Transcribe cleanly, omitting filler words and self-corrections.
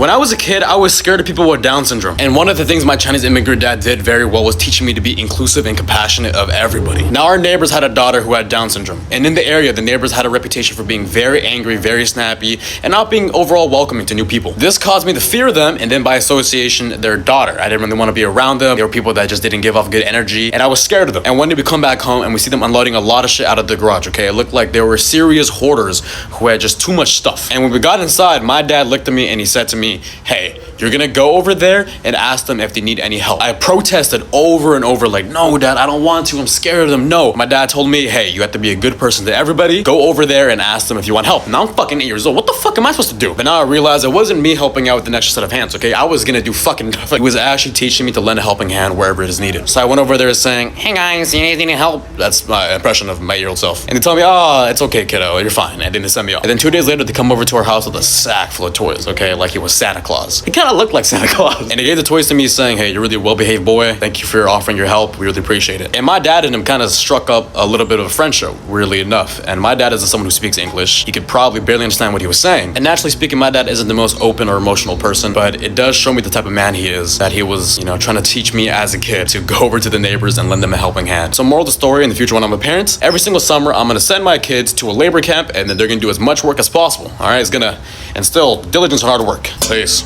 When I was a kid, I was scared of people with Down syndrome. And one of the things my Chinese immigrant dad did very well was teaching me to be inclusive and compassionate of everybody. Now, our neighbors had a daughter who had Down syndrome. And in the area, the neighbors had a reputation for being very angry, very snappy, and not being overall welcoming to new people. This caused me to fear them, and then by association, their daughter. I didn't really want to be around them. They were people that just didn't give off good energy, and I was scared of them. And one day we come back home and we see them unloading a lot of shit out of the garage, okay? It looked like they were serious hoarders who had just too much stuff. And when we got inside, my dad looked at me and he said to me, "Hey, you're gonna go over there and ask them if they need any help." I protested over and over, like, "No, Dad, I don't want to. I'm scared of them." No. My dad told me, "Hey, you have to be a good person to everybody. Go over there and ask them if you want help." Now I'm fucking 8 years old. What the fuck am I supposed to do? But now I realize it wasn't me helping out with an extra set of hands, okay? I was gonna do fucking nothing. He was actually teaching me to lend a helping hand wherever it is needed. So I went over there saying, "Hey guys, you need anything to help?" That's my impression of my 8-year-old self. And they tell me, "Oh, it's okay, kiddo. You're fine." And then they send me off. And then 2 days later, they come over to our house with a sack full of toys, okay? Like he was Santa Claus. He kind of looked like Santa Claus. And he gave the toys to me saying, "Hey, you're really a well-behaved boy. Thank you for offering your help. We really appreciate it." And my dad and him kind of struck up a little bit of a friendship, weirdly enough. And my dad is someone who speaks English. He could probably barely understand what he was saying. And naturally speaking, my dad isn't the most open or emotional person, but it does show me the type of man he is, that he was, trying to teach me as a kid to go over to the neighbors and lend them a helping hand. So moral of the story, in the future when I'm a parent, every single summer, I'm gonna send my kids to a labor camp, and then they're gonna do as much work as possible. All right, it's gonna instill diligence and hard work. Peace.